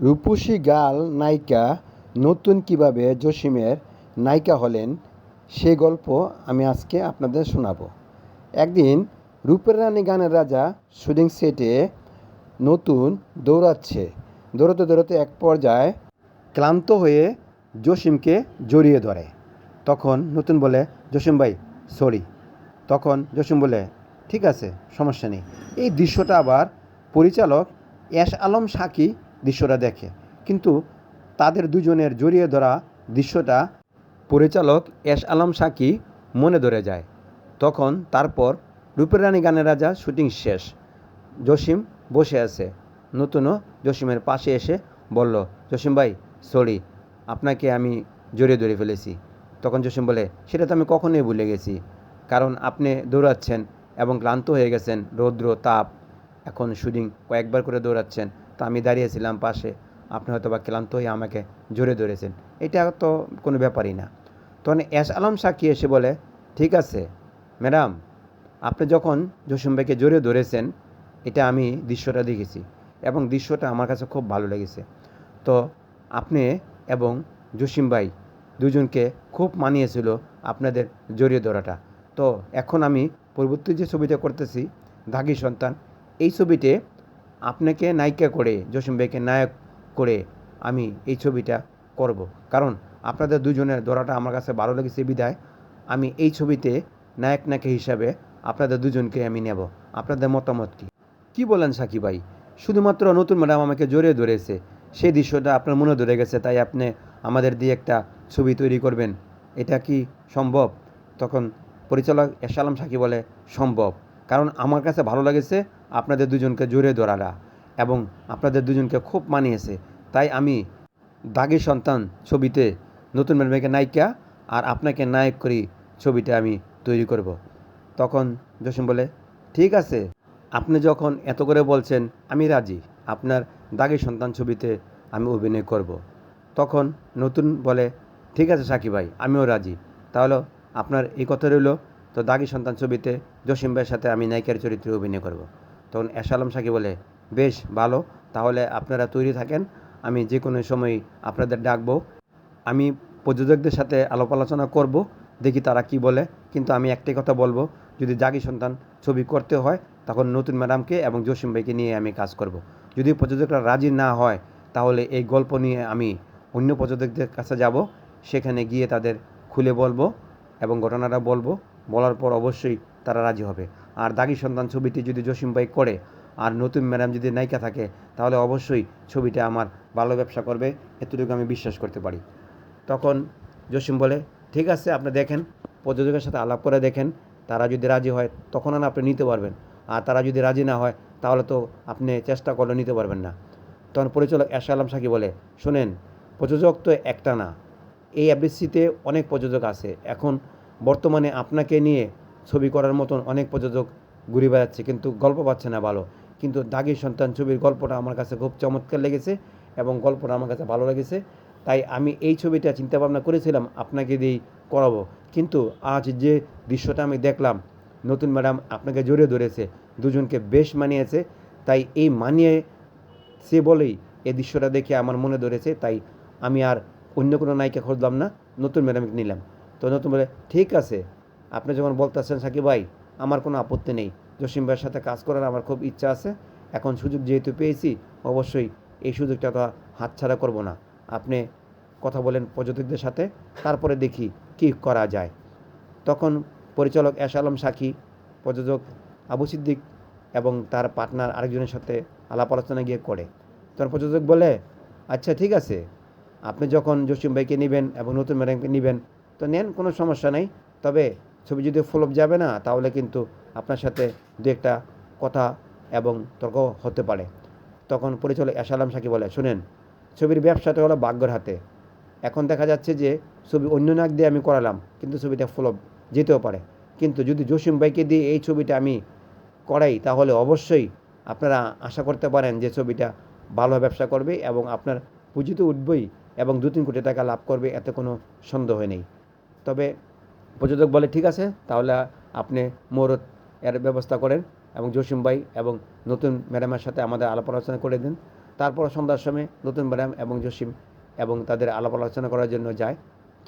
রূপসী গাল নায়িকা নতুন কিভাবে জসিমের নায়িকা হলেন সে গল্প আমি আজকে আপনাদের শোনাবো। একদিন রূপের রানী গানের রাজা শুটিং সেটে নতুন দৌড়াতে দৌড়াতে এক পর্যায়ে ক্লান্ত হয়ে জসিমকে জড়িয়ে ধরে। তখন নতুন বলে, জসিম ভাই সরি। তখন জসিম বলে, ঠিক আছে, সমস্যা নেই। এই দৃশ্যটা আবার পরিচালক এস আলম সাকি দৃশ্যটা দেখে, কিন্তু তাদের দুজনের জড়িয়ে ধরা দৃশ্যটা পরিচালক এস আলম সাকি মনে ধরে যায়। তখন তারপর রূপের রানী গানের রাজা শুটিং শেষ, জসিম বসে আছে। নতুনও জসিমের পাশে এসে বলল, জসিম ভাই সরি, আপনাকে আমি জড়িয়ে ধরে ফেলেছি। তখন জসিম বলে, সেটা তো আমি কখনোই ভুলে গেছি, কারণ আপনি দৌড়াচ্ছেন এবং ক্লান্ত হয়ে গেছেন, রৌদ্র তাপ, এখন শুটিং কয়েকবার করে দৌড়াচ্ছেন, তো আমি দাঁড়িয়েছিলাম পাশে, আপনি হয়তো বা ক্লান্ত হয়ে আমাকে জড়িয়ে ধরেছেন, এটা তো কোনো ব্যাপারই না। তখন এস আলম সাকি এসে বলে, ঠিক আছে ম্যাডাম, আপনি যখন জসিম ভাইকে জড়িয়ে ধরেছেন, এটা আমি দৃশ্যটা দেখেছি এবং দৃশ্যটা আমার কাছে খুব ভালো লেগেছে। তো আপনি এবং জসিম ভাই দুজনকে খুব মানিয়েছিল আপনাদের জড়িয়ে ধরাটা। তো এখন আমি পরবর্তী যে ছবিটা করতেছি, দাগি সন্তান, এই ছবিতে আপনাকে নায়িকা করে, জসিম ভাইকে নায়ক করে আমি এই ছবিটা করব, কারণ আপনাদের দুজনের ধরাটা আমার কাছে ভালো লেগেছে বিধায় আমি এই ছবিতে নায়ক নায়িকা হিসাবে আপনাদের দুজনকে আমি নেব। আপনাদের মতামত কী বলেন সাকি ভাই? শুধুমাত্র নতুন ম্যাডাম আমাকে জড়িয়ে ধরেছে, সেই দৃশ্যটা আপনার মনে ধরে গেছে, তাই আপনি আমাদের দিয়ে একটা ছবি তৈরি করবেন, এটা কি সম্ভব? তখন পরিচালক এস আলম সাকি বলে, সম্ভব, কারণ আমার কাছে ভালো লেগেছে আপনাদের দুজনকে জড়িয়ে ধরাটা এবং আপনাদের দুজনকে খুব মানিয়েছে, তাই আমি দাগি সন্তান ছবিতে নতুন ম্যাডামকে নায়িকা আর আপনাকে নায়ক করি ছবিটা আমি তৈরি করব। তখন জসিম বলে, ঠিক আছে, আপনি যখন এত করে বলছেন আমি রাজি, আপনার দাগি সন্তান ছবিতে আমি অভিনয় করব। তখন নতুন বলে, ঠিক আছে সাকি ভাই, আমিও রাজি, তাহলে আপনার এই কথা রইল, তো দাগি সন্তান ছবিতে জসিম ভাইয়ের সাথে আমি নায়িকার চরিত্রে অভিনয় করব। তখন এস আলম সাকি বলে, বেশ ভালো, তাহলে আপনারা তৈরি থাকেন, আমি যে কোনো সময় আপনাদের ডাকবো, আমি প্রযোজকদের সাথে আলাপ আলোচনা করব, দেখি তারা কি বলে, কিন্তু আমি একটাই কথা বলবো, যদি দাগি সন্তান ছবি করতে হয় তখন নতুন ম্যাডামকে এবং জসিম ভাইকে নিয়ে আমি কাজ করব। যদি প্রযোজকরা রাজি না হয় তাহলে এই গল্প নিয়ে আমি অন্য প্রযোজকদের কাছে যাব, সেখানে গিয়ে তাদের খুলে বলবো এবং ঘটনাটা বলবো, বলার পর অবশ্যই তারা রাজি হবে। আর দাগি সন্তান ছবিটি যদি জসিম ভাই করে আর নতুন ম্যাডাম যদি নায়িকা থাকে, তাহলে অবশ্যই ছবিটা আমার ভালো ব্যবসা করবে, এতটুকু আমি বিশ্বাস করতে পারি। তখন জসিম বলে, ঠিক আছে, আপনি দেখেন, প্রযোজকের সাথে আলাপ করে দেখেন, তারা যদি রাজি হয় তখন আপনি নিতে পারবেন, আর তারা যদি রাজি না হয় তাহলে তো আপনি চেষ্টা করলে নিতে পারবেন না। তখন পরিচালক এস আলম সাকি বলে, শোনেন, প্রযোজক তো একটা না, এই এফডিসিতে অনেক প্রযোজক আছে, এখন বর্তমানে আপনাকে নিয়ে ছবি করার মতন অনেক প্রযোজক ঘুরে বেড়াচ্ছে, কিন্তু গল্প পাচ্ছে না ভালো, কিন্তু দাগি সন্তান ছবির গল্পটা আমার কাছে খুব চমৎকার লেগেছে এবং গল্পটা আমার কাছে ভালো লেগেছে, তাই আমি এই ছবিটা চিন্তাভাবনা করেছিলাম আপনাকে দিয়েই করাবো, কিন্তু আজ যে দৃশ্যটা আমি দেখলাম, নতুন ম্যাডাম আপনাকে জড়িয়ে ধরেছে, দুজনকে বেশ মানিয়েছে, তাই এই মানিয়ে সে বলেই এই দৃশ্যটা দেখে আমার মনে ধরেছে, তাই আমি আর অন্য কোনো নায়িকা খুঁজলাম না, নতুন ম্যাডামকে নিলাম। তো নতুন বলে, ঠিক আছে, আপনি যখন বলতেছেন সাকিব ভাই, আমার কোনো আপত্তি নেই, জসিম ভাইয়ের সাথে কাজ করার আমার খুব ইচ্ছা আছে, এখন সুযোগ যেহেতু পেয়েছি অবশ্যই এই সুযোগটা তো হাতছাড়া করব না, আপনি কথা বলেন প্রযোজকদের সাথে, তারপরে দেখি কী করা যায়। তখন পরিচালক এস আলম সাকি, প্রযোজক আবু সিদ্দিক এবং তার পার্টনার আরেকজনের সাথে আলাপ আলোচনা গিয়ে করে। তখন প্রযোজক বলে, আচ্ছা ঠিক আছে, আপনি যখন জসিম ভাইকে নেবেন এবং নতুন ম্যাডামকে নেবেন তো নেন, কোনো সমস্যা নেই, তবে ছবি যদি ফ্লপ যাবে না তাহলে কিন্তু আপনার সাথে দু একটা কথা এবং তর্ক হতে পারে। তখন পরিচালক এস আলম সাকি বলে, শুনেন, ছবির ব্যবসাটা হলো ভাগ্যের হাতে, এখন দেখা যাচ্ছে যে ছবি অন্য নাক দিয়ে আমি করালাম কিন্তু ছবিটা ফ্লপ যেতেও পারে, কিন্তু যদি জসিম ভাইকে দিয়ে এই ছবিটা আমি করাই তাহলে অবশ্যই আপনারা আশা করতে পারেন যে ছবিটা ভালো ব্যবসা করবে এবং আপনার পুঁজি তো উঠবেই এবং 2-3 কোটি টাকা লাভ করবে, এতে কোনো সন্দেহ নেই। তবে প্রযোজক বলে, ঠিক আছে, তাহলে আপনি মুহূর্ত এর ব্যবস্থা করেন এবং জসিম ভাই এবং নতুন ম্যাডামের সাথে আমাদের আলাপ আলোচনা করে দিন। তারপর সন্ধ্যার সময় নতুন ম্যাডাম এবং জসিম এবং তাদের আলাপ আলোচনা করার জন্য যায়।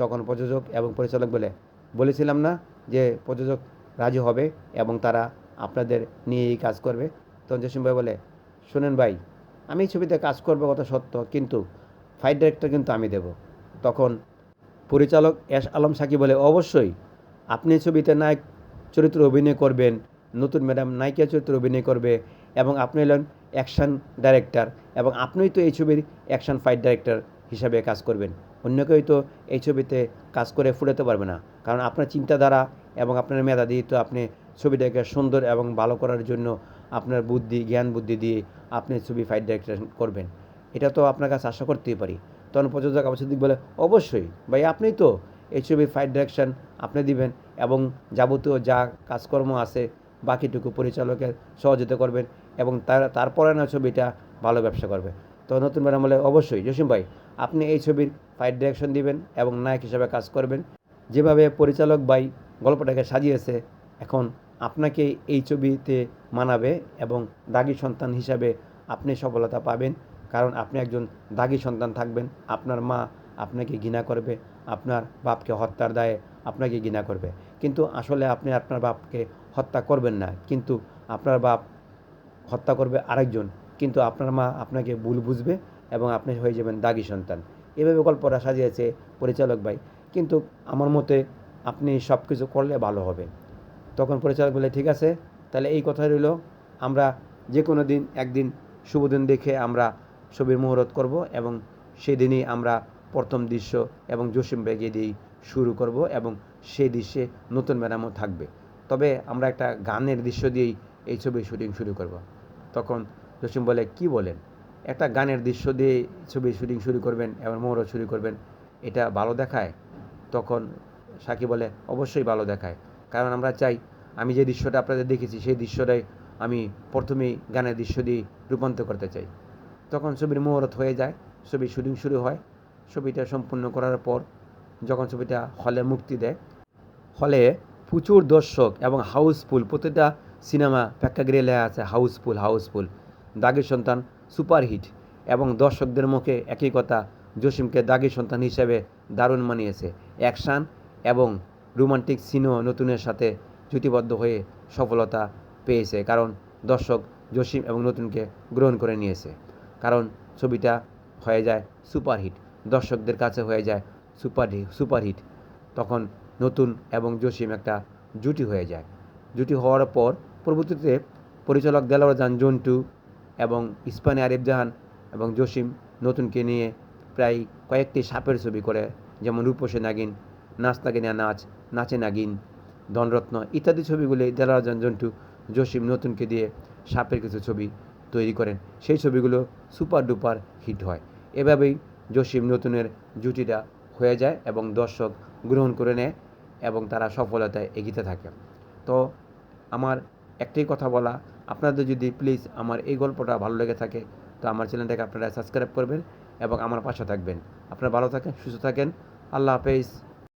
তখন প্রযোজক এবং পরিচালক বলেছিলাম না যে প্রযোজক রাজি হবে এবং তারা আপনাদের নিয়েই কাজ করবে। তখন জসিম ভাই বলে, শোনেন ভাই, আমি এই ছবিতে কাজ করবো কথা সত্য, কিন্তু ফাইট ডাইরেক্টর কিন্তু আমি দেব। তখন পরিচালক এস আলম সাকিব বলে, অবশ্যই আপনি এই ছবিতে নায়ক চরিত্রে অভিনয় করবেন, নতুন ম্যাডাম নায়িকা চরিত্রে অভিনয় করবে এবং আপনি হলেন অ্যাকশন ডাইরেক্টর এবং আপনিই তো এই ছবির অ্যাকশন ফাইট ডাইরেক্টর হিসাবে কাজ করবেন। অন্য কেউ তো এই ছবিতে কাজ করে ফুটাতে পারবে না, কারণ আপনার চিন্তাধারা এবং আপনার মেধা দিয়ে তো আপনি ছবিটাকে সুন্দর এবং ভালো করার জন্য আপনার জ্ঞান বুদ্ধি দিয়ে আপনি ছবি ফাইট ডাইরেক্টর করবেন। এটা তো আপনার কাছে আশা করতেই পারি। তখন প্রযোজক আবু সিদ্দিক বলে, অবশ্যই ভাই, আপনিই তো এই ছবির ফাইট ডাইরেকশন আপনি দিবেন এবং যাবতীয় যা কাজকর্ম আছে বাকিটুকু পরিচালকের সহযোগিতা করবেন এবং তারপরে না ছবিটা ভালো ব্যবসা করবে। তো নতুন ম্যাডাম বলে, অবশ্যই জসিম ভাই, আপনি এই ছবির ফাইট ডাইরেকশন দিবেন এবং নায়ক হিসাবে কাজ করবেন। যেভাবে পরিচালক ভাই গল্পটাকে সাজিয়েছে, এখন আপনাকে এই ছবিতে মানাবে এবং দাগী সন্তান হিসাবে আপনি সফলতা পাবেন, কারণ আপনি একজন দাগী সন্তান থাকবেন। আপনার মা আপনাকে ঘৃণা করবে, আপনার বাপকে হত্যার দায়ে আপনাকে ঘৃণা করবে, কিন্তু আসলে আপনি আপনার বাপকে হত্যা করবেন না, কিন্তু আপনার বাপ হত্যা করবে আরেকজন, কিন্তু আপনার মা আপনাকে ভুল বুঝবে এবং আপনি হয়ে যাবেন দাগী সন্তান। এভাবে গল্পটা সাজিয়েছে পরিচালক ভাই, কিন্তু আমার মতে আপনি সব কিছু করলে ভালো হবে। তখন পরিচালক বলে, ঠিক আছে, তাহলে এই কথা রইল, আমরা যে কোনো দিন একদিন শুভ দিন দেখে আমরা ছবির মুহূর্ত করব এবং সেদিনই আমরা প্রথম দৃশ্য এবং জসিম ভাইকে দিয়েই শুরু করব এবং সেই দৃশ্যে নতুন ম্যাডামও থাকবে। তবে আমরা একটা গানের দৃশ্য দিয়েই এই ছবির শুটিং শুরু করব। তখন জসিম বলে, কি বলেন, একটা গানের দৃশ্য দিয়ে ছবির শুটিং শুরু করবেন এবং মুহূর্ত শুরু করবেন, এটা ভালো দেখায়? তখন সাকিব বলে, অবশ্যই ভালো দেখায়, কারণ আমরা চাই আমি যে দৃশ্যটা আপনাদের দেখেছি সেই দৃশ্যটাই আমি প্রথমেই গানের দৃশ্য দিয়ে রূপান্তর করতে চাই। তখন ছবির মুহূর্ত হয়ে যায়, ছবির শুটিং শুরু হয়। ছবিটা সম্পূর্ণ করার পর যখন ছবিটা হলে মুক্তি দেয়, হলে প্রচুর দর্শক এবং হাউসফুল, প্রতিটা সিনেমা প্রেক্ষাগৃহে লেখা আছে হাউসফুল হাউসফুল, দাগী সন্তান সুপারহিট এবং দর্শকদের মুখে একই কথা, জসিমকে দাগী সন্তান হিসেবে দারুণ মানিয়েছে। অ্যাকশান এবং রোমান্টিক সিনও নতুনের সাথে জুটিবদ্ধ হয়ে সফলতা পেয়েছে, কারণ দর্শক জসিম এবং নতুনকে গ্রহণ করে নিয়েছে, কারণ ছবিটা হয়ে যায় সুপারহিট, দর্শকদের কাছে হয়ে যায় সুপারহিট। তখন নতুন এবং জসিম একটা জুটি হয়ে যায়। জুটি হওয়ার পর পরবর্তীতে পরিচালক দেলোয়ার জাহান জন্টু এবং ইস্পানি আরিফ জাহান এবং জসিম নতুনকে নিয়ে প্রায় কয়েকটি সাপের ছবি করে, যেমন রূপসী নাগিন, নাচ নাগিনা নাচ, নাচে নাগিন, ধনরত্ন ইত্যাদি ছবিগুলি দেলোয়ার জাহান জন্টু জসিম নতুনকে দিয়ে সাপের কিছু ছবি তৈরি করেন। সেই ছবিগুলো সুপার ডুপার হিট হয়। এভাবেই জসিম নতুনের জুটিটা হয়ে যায় এবং দর্শক গ্রহণ করে নেয় এবং তারা সফলতায় এগিয়ে থাকে। তো আমার একটাই কথা বলা, আপনাদের যদি প্লিজ আমার এই গল্পটা ভালো লেগে থাকে তো আমার চ্যানেলটাকে আপনারা সাবস্ক্রাইব করবেন এবং আমার পাশে থাকবেন। আপনারা ভালো থাকেন, সুস্থ থাকেন, আল্লাহ হাফেজ।